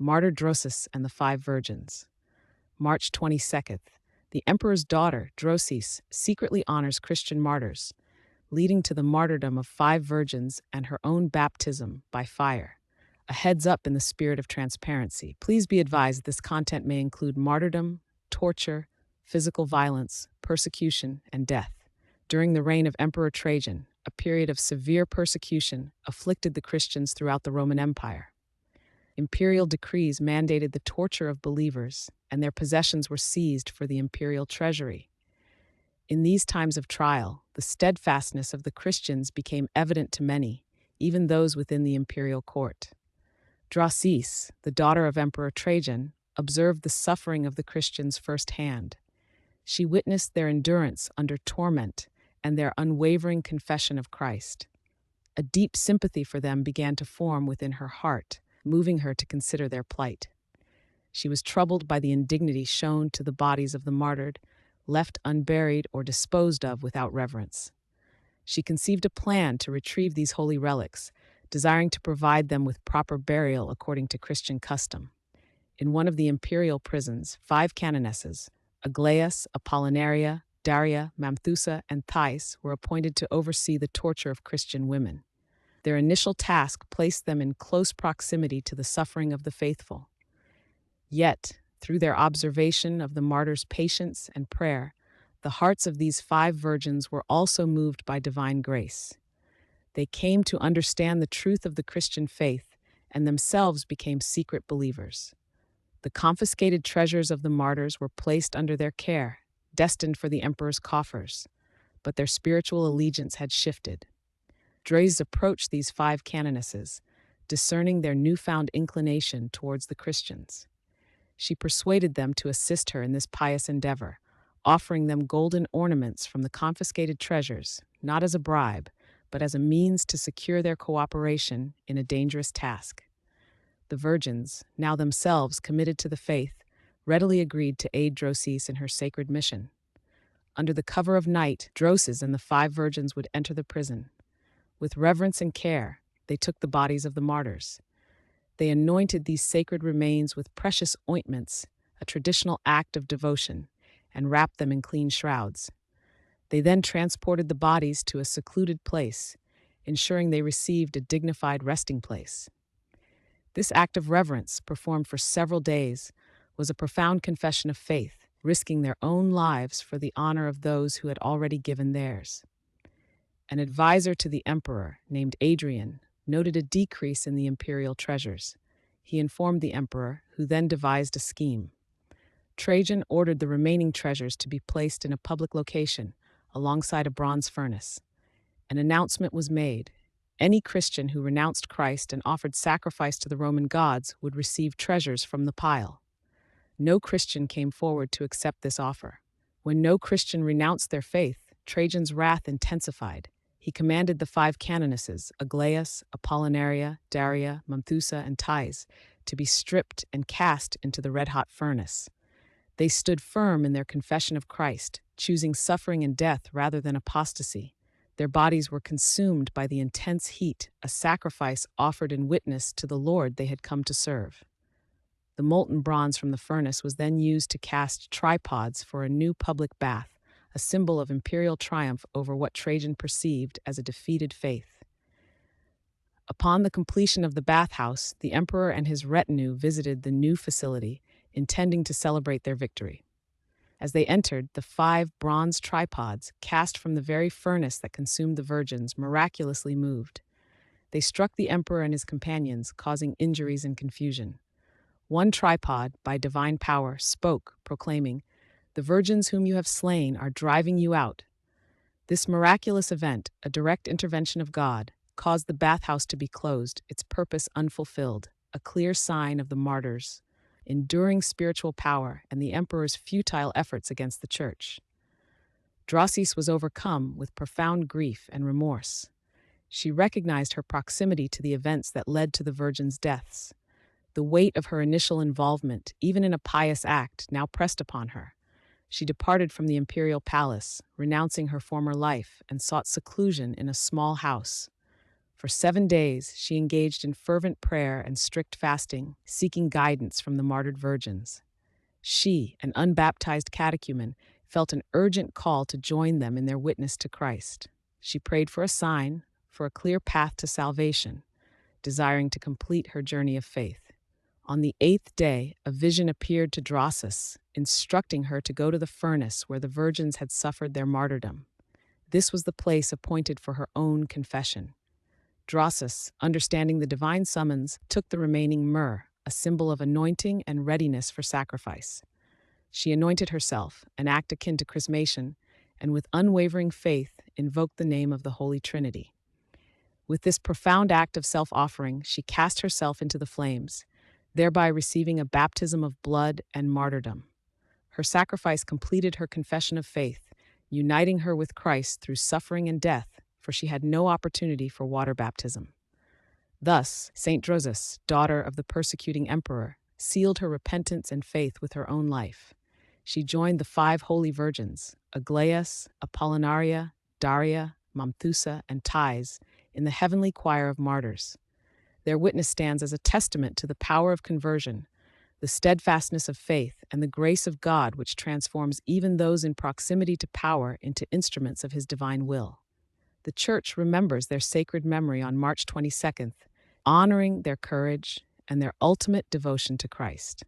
Martyr Drosís and the Five Virgins. March 22nd. The emperor's daughter, Drosís, secretly honors Christian martyrs, leading to the martyrdom of 5 virgins and her own baptism by fire. A heads up in the spirit of transparency. Please be advised this content may include martyrdom, torture, physical violence, persecution, and death. During the reign of Emperor Trajan, a period of severe persecution afflicted the Christians throughout the Roman Empire. Imperial decrees mandated the torture of believers, and their possessions were seized for the imperial treasury. In these times of trial, the steadfastness of the Christians became evident to many, even those within the imperial court. Drosís, the daughter of Emperor Trajan, observed the suffering of the Christians firsthand. She witnessed their endurance under torment and their unwavering confession of Christ. A deep sympathy for them began to form within her heart, moving her to consider their plight. She was troubled by the indignity shown to the bodies of the martyred, left unburied or disposed of without reverence. She conceived a plan to retrieve these holy relics, desiring to provide them with proper burial according to Christian custom. In one of the imperial prisons, 5 canonesses, Aglaïas, Apollinaria, Daria, Mamthusa, and Thais, were appointed to oversee the torture of Christian women. Their initial task placed them in close proximity to the suffering of the faithful. Yet, through their observation of the martyrs' patience and prayer, the hearts of these 5 virgins were also moved by divine grace. They came to understand the truth of the Christian faith and themselves became secret believers. The confiscated treasures of the martyrs were placed under their care, destined for the emperor's coffers, but their spiritual allegiance had shifted. Drosís approached these 5 canonesses, discerning their newfound inclination towards the Christians. She persuaded them to assist her in this pious endeavor, offering them golden ornaments from the confiscated treasures, not as a bribe, but as a means to secure their cooperation in a dangerous task. The virgins, now themselves committed to the faith, readily agreed to aid Drosís in her sacred mission. Under the cover of night, Drosís and the 5 virgins would enter the prison. With reverence and care, they took the bodies of the martyrs. They anointed these sacred remains with precious ointments, a traditional act of devotion, and wrapped them in clean shrouds. They then transported the bodies to a secluded place, ensuring they received a dignified resting place. This act of reverence, performed for several days, was a profound confession of faith, risking their own lives for the honor of those who had already given theirs. An advisor to the emperor, named Adrian, noted a decrease in the imperial treasures. He informed the emperor, who then devised a scheme. Trajan ordered the remaining treasures to be placed in a public location, alongside a bronze furnace. An announcement was made. Any Christian who renounced Christ and offered sacrifice to the Roman gods would receive treasures from the pile. No Christian came forward to accept this offer. When no Christian renounced their faith, Trajan's wrath intensified. He commanded the 5 canonesses, Aglaïas, Apollinaria, Daria, Mamthusa, and Thais, to be stripped and cast into the red-hot furnace. They stood firm in their confession of Christ, choosing suffering and death rather than apostasy. Their bodies were consumed by the intense heat, a sacrifice offered in witness to the Lord they had come to serve. The molten bronze from the furnace was then used to cast tripods for a new public bath, a symbol of imperial triumph over what Trajan perceived as a defeated faith. Upon the completion of the bathhouse, the emperor and his retinue visited the new facility, intending to celebrate their victory. As they entered, the 5 bronze tripods, cast from the very furnace that consumed the virgins, miraculously moved. They struck the emperor and his companions, causing injuries and confusion. One tripod, by divine power, spoke, proclaiming, "The virgins whom you have slain are driving you out." This miraculous event, a direct intervention of God, caused the bathhouse to be closed, its purpose unfulfilled, a clear sign of the martyrs' enduring spiritual power and the emperor's futile efforts against the church. Drosís was overcome with profound grief and remorse. She recognized her proximity to the events that led to the virgins' deaths. The weight of her initial involvement, even in a pious act, now pressed upon her. She departed from the imperial palace, renouncing her former life, and sought seclusion in a small house. For 7 days, she engaged in fervent prayer and strict fasting, seeking guidance from the martyred virgins. She, an unbaptized catechumen, felt an urgent call to join them in their witness to Christ. She prayed for a sign, for a clear path to salvation, desiring to complete her journey of faith. On the 8th day, a vision appeared to Drosís, instructing her to go to the furnace where the virgins had suffered their martyrdom. This was the place appointed for her own confession. Drosís, understanding the divine summons, took the remaining myrrh, a symbol of anointing and readiness for sacrifice. She anointed herself, an act akin to chrismation, and with unwavering faith invoked the name of the Holy Trinity. With this profound act of self-offering, she cast herself into the flames, thereby receiving a baptism of blood and martyrdom. Her sacrifice completed her confession of faith, uniting her with Christ through suffering and death, for she had no opportunity for water baptism. Thus, Saint Drosís, daughter of the persecuting emperor, sealed her repentance and faith with her own life. She joined the 5 holy virgins, Aglaïas, Apollinaria, Daria, Mamthusa, and Thais, in the heavenly choir of martyrs. Their witness stands as a testament to the power of conversion, the steadfastness of faith, and the grace of God which transforms even those in proximity to power into instruments of His divine will. The Church remembers their sacred memory on March 22nd, honoring their courage and their ultimate devotion to Christ.